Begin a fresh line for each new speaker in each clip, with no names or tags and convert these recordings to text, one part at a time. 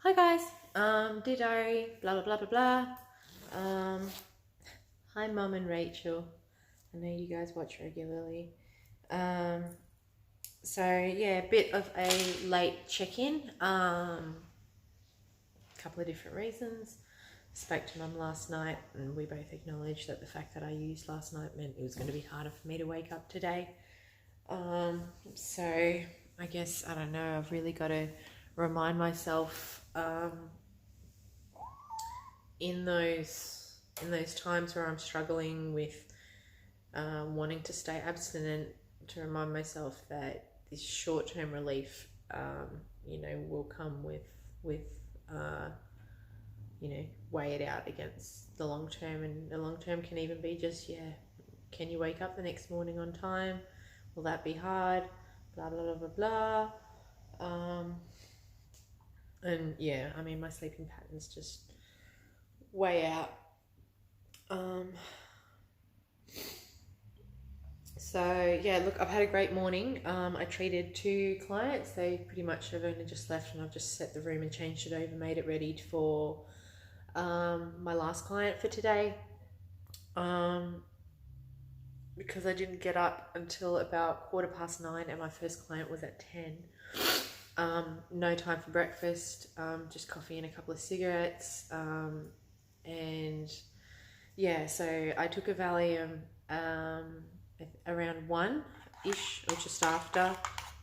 Hi guys, dear diary, blah blah blah blah blah. Hi Mum and Rachel. I know you guys watch regularly. Um, so yeah, a bit of a late check-in. Couple of different reasons. Spoke to Mum last night, and we both acknowledged that the fact that I used last night meant it was going to be harder for me to wake up today. So I guess I don't know. I've really got to remind myself. In those times where I'm struggling with wanting to stay abstinent, to remind myself that this short-term relief, will come with weigh it out against the long term, and the long term can even be just can you wake up the next morning on time? Will that be hard? Blah blah blah blah blah. And yeah, I mean my sleeping patterns just way out. So yeah, look, I've had a great morning. I treated 2 clients. They pretty much have only just left, and I've just set the room and changed it over, made it ready for my last client for today. Because I didn't get up until about 9:15, and my first client was at 10. No time for breakfast, just coffee and a couple of cigarettes. And yeah, so I took a Valium around 1-ish or just after,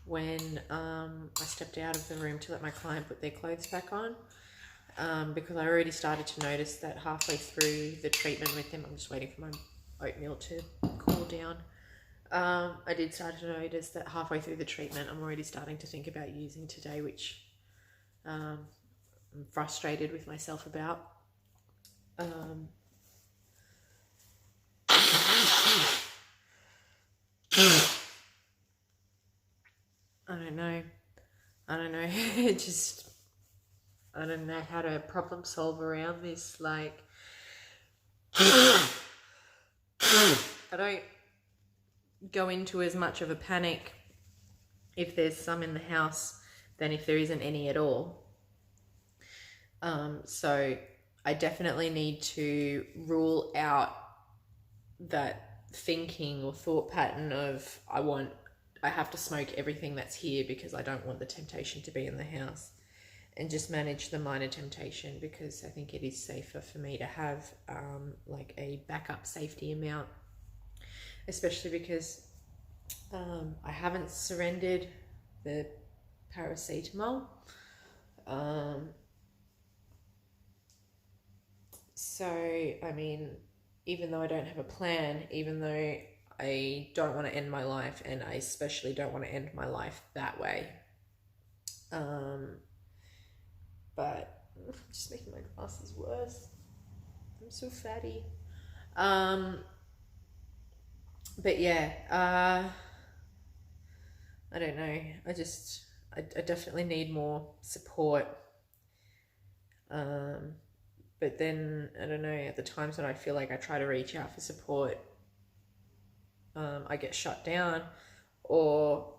when I stepped out of the room to let my client put their clothes back on, because I already started to notice that halfway through the treatment with them, I'm just waiting for my oatmeal to cool down. I did start to notice that halfway through the treatment I'm already starting to think about using today, which I'm frustrated with myself about. I don't know. It just, I don't know how to problem solve around this. Like, I don't go into as much of a panic if there's some in the house than if there isn't any at all. So I definitely need to rule out that thinking or thought pattern of I have to smoke everything that's here because I don't want the temptation to be in the house, and just manage the minor temptation, because I think it is safer for me to have like a backup safety amount, especially because I haven't surrendered the paracetamol. So, I mean, even though I don't have a plan, even though I don't want to end my life, and I especially don't want to end my life that way, but just making my glasses worse. I'm so fatty. But yeah, I don't know. I definitely need more support. But then, I don't know, at the times when I feel like I try to reach out for support, I get shut down. Or,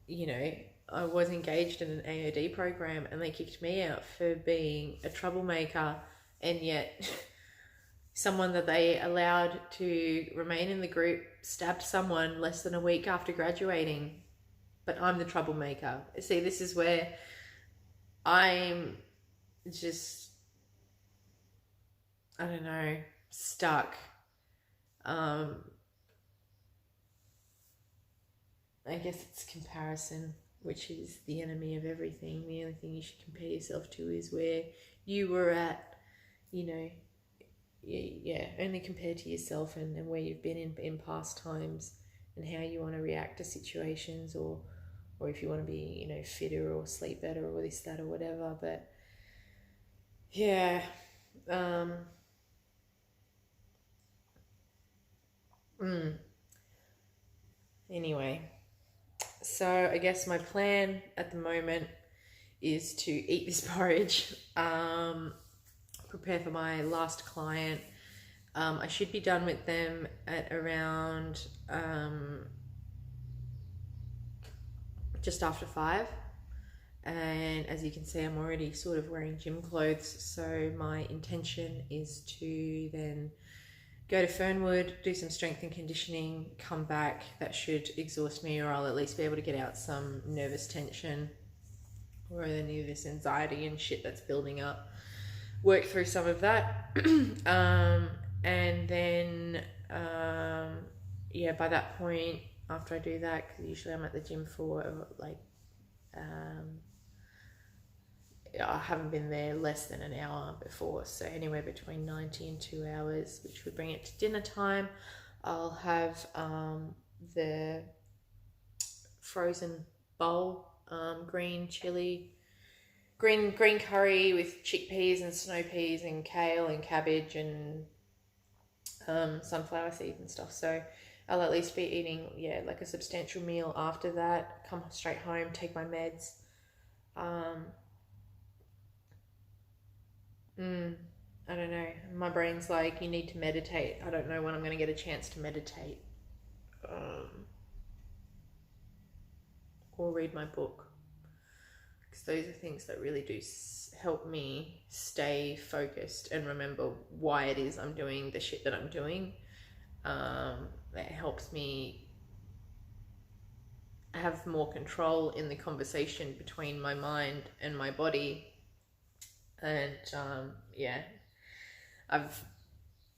I was engaged in an AOD program and they kicked me out for being a troublemaker, and yet someone that they allowed to remain in the group stabbed someone less than a week after graduating, but I'm the troublemaker. See, this is where I'm just, I don't know, stuck. I guess it's comparison, which is the enemy of everything. The only thing you should compare yourself to is where you were at, only compare to yourself and where you've been in past times, and how you want to react to situations, or if you want to be, fitter or sleep better or this, that, or whatever. But yeah, anyway, so I guess my plan at the moment is to eat this porridge, prepare for my last client. I should be done with them at around just after 5, And as you can see, I'm already sort of wearing gym clothes. So my intention is to then go to Fernwood, do some strength and conditioning, come back. That should exhaust me, or I'll at least be able to get out some nervous tension or any of this anxiety and shit that's building up. Work through some of that. And then, yeah, by that point, after I do that, because usually I'm at the gym for like, I haven't been there less than an hour before, so anywhere between 90 and 2 hours, which would bring it to dinner time. I'll have the frozen bowl, green chili, green curry with chickpeas and snow peas and kale and cabbage and sunflower seeds and stuff. So I'll at least be eating, yeah, like a substantial meal after that. Come straight home, take my meds. I don't know. My brain's like, you need to meditate. I don't know when I'm going to get a chance to meditate. Or read my book. Because those are things that really do help me stay focused and remember why it is I'm doing the shit that I'm doing. That helps me have more control in the conversation between my mind and my body. And yeah, I've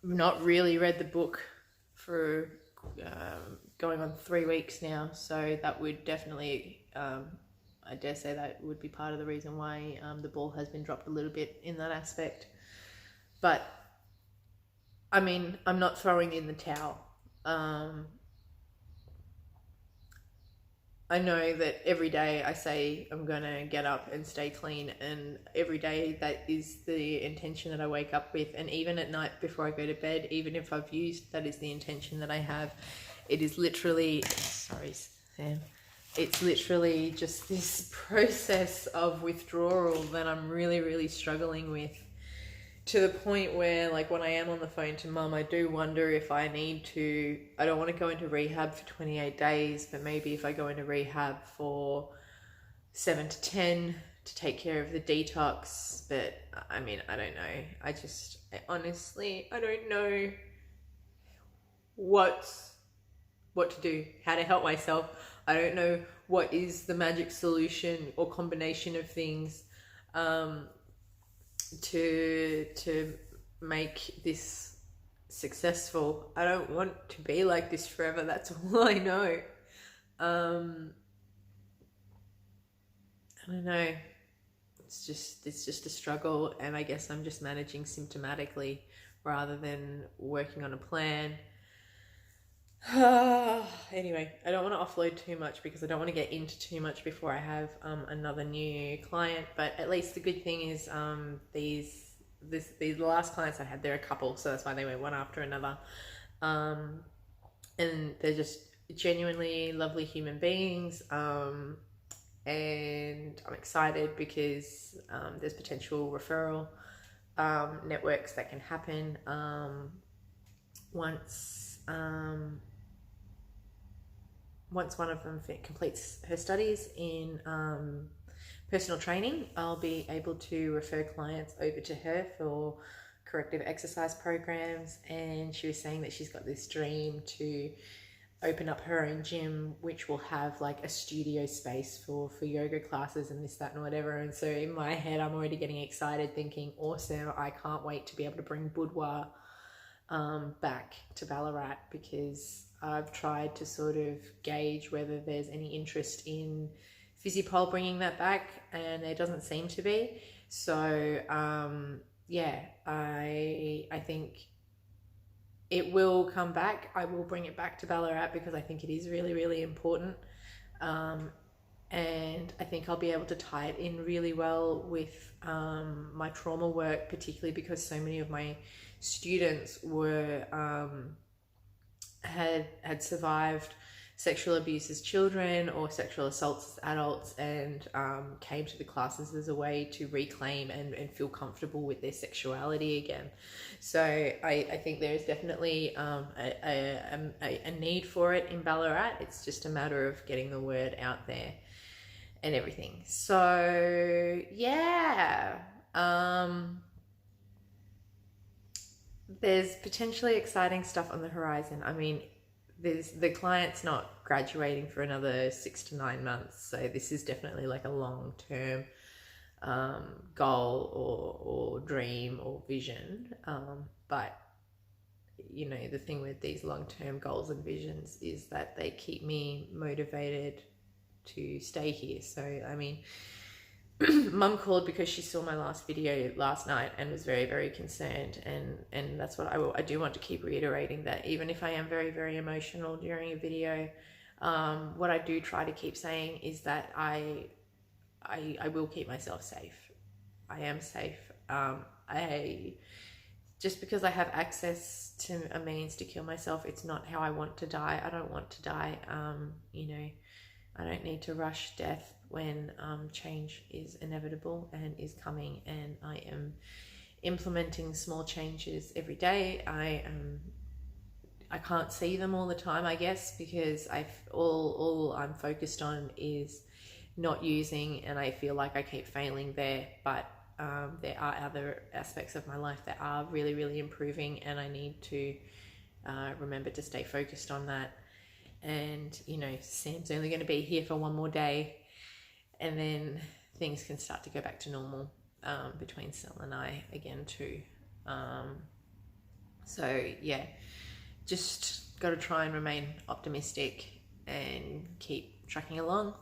not really read the book for going on 3 weeks now, so that would definitely, I dare say that would be part of the reason why the ball has been dropped a little bit in that aspect. But I mean, I'm not throwing in the towel. I know that every day I say I'm going to get up and stay clean, and every day that is the intention that I wake up with. And even at night before I go to bed, even if I've used, that is the intention that I have. It is literally, sorry Sam, it's literally just this process of withdrawal that I'm really, really struggling with, to the point where, like, when I am on the phone to mum, I do wonder if I need to, I don't want to go into rehab for 28 days, but maybe if I go into rehab for 7 to 10 to take care of the detox. But I mean, I don't know. Honestly, I don't know what to do, how to help myself. I don't know what is the magic solution or combination of things to make this successful. I don't want to be like this forever. That's all I know. I don't know. It's just a struggle, and I guess I'm just managing symptomatically rather than working on a plan. Anyway, I don't want to offload too much because I don't want to get into too much before I have another new client. But at least the good thing is these last clients I had, they're a couple, so that's why they went one after another, and they're just genuinely lovely human beings, and I'm excited because there's potential referral networks that can happen once one of them completes her studies in personal training. I'll be able to refer clients over to her for corrective exercise programs, and she was saying that she's got this dream to open up her own gym, which will have like a studio space for yoga classes and this, that, and whatever. And so in my head, I'm already getting excited, thinking, awesome, I can't wait to be able to bring boudoir back to Ballarat, because I've tried to sort of gauge whether there's any interest in Physipol bringing that back, and there doesn't seem to be. So yeah, I think it will come back. I will bring it back to Ballarat because I think it is really, really important. And I think I'll be able to tie it in really well with my trauma work, particularly because so many of my students were had survived sexual abuse as children or sexual assaults as adults, and came to the classes as a way to reclaim and feel comfortable with their sexuality again. So I think there is definitely a need for it in Ballarat. It's just a matter of getting the word out there. and everything. So yeah, there's potentially exciting stuff on the horizon. I mean, the client's not graduating for another 6 to 9 months, so this is definitely like a long-term goal or dream or vision. But you know, the thing with these long-term goals and visions is that they keep me motivated to stay here. So I mean, Mum called because she saw my last video last night and was very, very concerned, and that's what I do want to keep reiterating, that even if I am very, very emotional during a video, what I do try to keep saying is that I will keep myself safe. I am safe. I just because I have access to a means to kill myself, it's not how I want to die. I don't want to die. You know, I don't need to rush death when change is inevitable and is coming, and I am implementing small changes every day. I can't see them all the time, I guess, because all I'm focused on is not using, and I feel like I keep failing there, but there are other aspects of my life that are really, really improving, and I need to remember to stay focused on that. And you know, Sam's only going to be here for one more day, and then things can start to go back to normal between Sel and I again too. So yeah, just got to try and remain optimistic and keep trucking along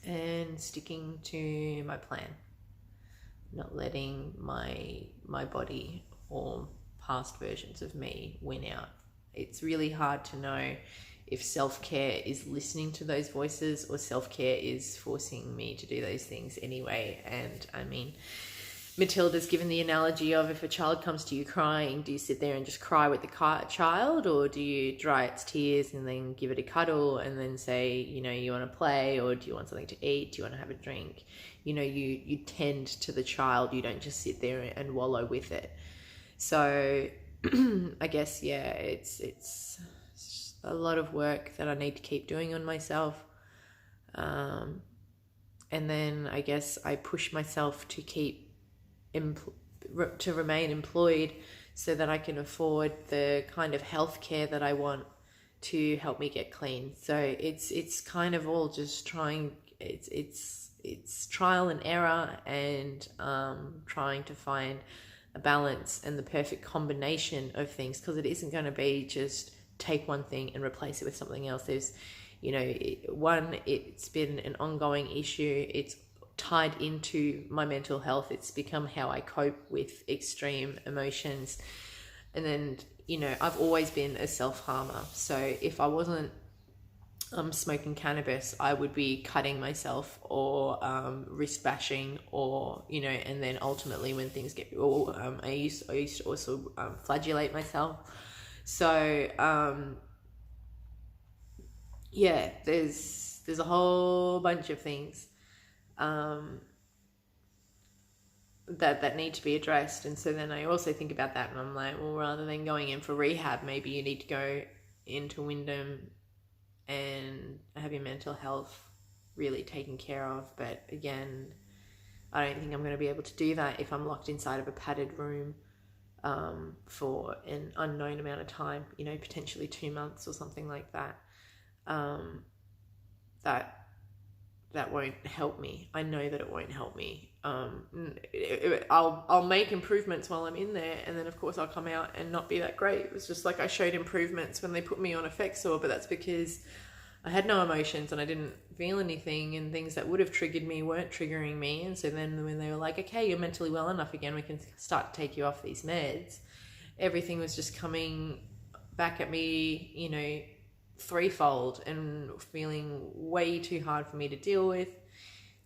and sticking to my plan, not letting my body or past versions of me win out. It's really hard to know if self-care is listening to those voices or self-care is forcing me to do those things anyway. And I mean, Matilda's given the analogy of, if a child comes to you crying, do you sit there and just cry with the child, or do you dry its tears and then give it a cuddle and then say, you know, you want to play, or do you want something to eat? Do you want to have a drink? You know, you tend to the child. You don't just sit there and wallow with it. So I guess, yeah, it's a lot of work that I need to keep doing on myself. And then I guess I push myself to keep to remain employed so that I can afford the kind of health care that I want to help me get clean. So it's kind of all just trying, it's trial and error, and trying to find a balance and the perfect combination of things, because it isn't going to be just take one thing and replace it with something else. There's, you know, it's been an ongoing issue. It's tied into my mental health. It's become how I cope with extreme emotions. And then, you know, I've always been a self-harmer. So if I wasn't smoking cannabis, I would be cutting myself or wrist bashing, or, you know, and then ultimately when things get, I used to also flagellate myself. So yeah, there's a whole bunch of things that need to be addressed. And so then I also think about that, and I'm like, well, rather than going in for rehab, maybe you need to go into Wyndham and have your mental health really taken care of. But again, I don't think I'm going to be able to do that if I'm locked inside of a padded room for an unknown amount of time, you know, potentially 2 months or something like that. That won't help me. I know that it won't help me. I'll make improvements while I'm in there, and then of course I'll come out and not be that great. It was just like I showed improvements when they put me on Effexor, but that's because I had no emotions and I didn't feel anything, and things that would have triggered me weren't triggering me. And so then when they were like, okay, you're mentally well enough again, we can start to take you off these meds, everything was just coming back at me, you know, threefold, and feeling way too hard for me to deal with.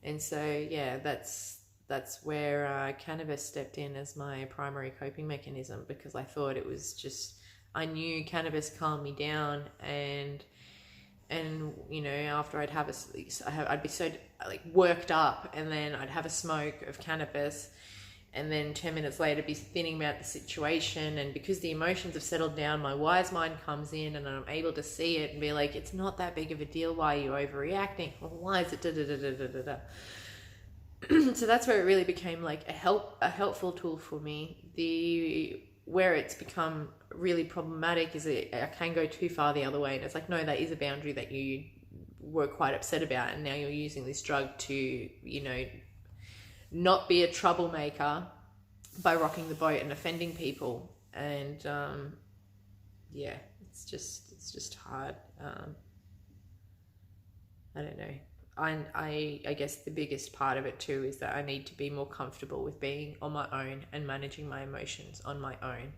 And so yeah, that's where cannabis stepped in as my primary coping mechanism, because I thought it was just, I knew cannabis calmed me down, and you know, after I'd be so like worked up, and then I'd have a smoke of cannabis, and then 10 minutes later be thinking about the situation. And because the emotions have settled down, my wise mind comes in and I'm able to see it and be like, it's not that big of a deal. Why are you overreacting? Or why is it da da da da da da da? So that's where it really became like a helpful tool for me. Where it's become really problematic is I can go too far the other way, and it's like, no, that is a boundary that you were quite upset about, and now you're using this drug to, you know, not be a troublemaker by rocking the boat and offending people. And yeah, it's just hard. I don't know. I guess the biggest part of it too is that I need to be more comfortable with being on my own and managing my emotions on my own.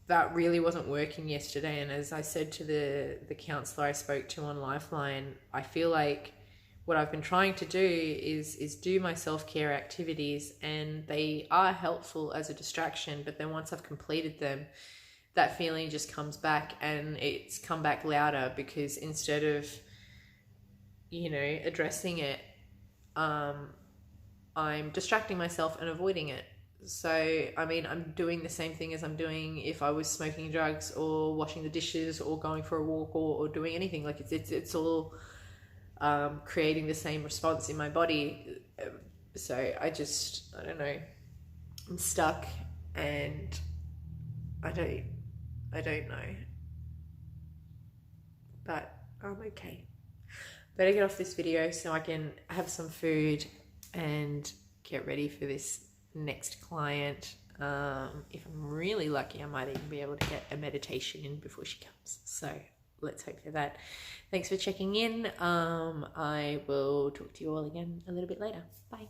That really wasn't working yesterday, and as I said to the counsellor I spoke to on Lifeline, I feel like what I've been trying to do is do my self-care activities, and they are helpful as a distraction, but then once I've completed them, that feeling just comes back, and it's come back louder because instead of, you know, addressing it, I'm distracting myself and avoiding it. So, I mean, I'm doing the same thing as I'm doing if I was smoking drugs or washing the dishes or going for a walk or doing anything. Like it's all creating the same response in my body. So I don't know. I'm stuck, and I don't know. But I'm okay. Better get off this video so I can have some food and get ready for this next client. If I'm really lucky, I might even be able to get a meditation in before she comes. So let's hope for that. Thanks for checking in. I will talk to you all again a little bit later. Bye.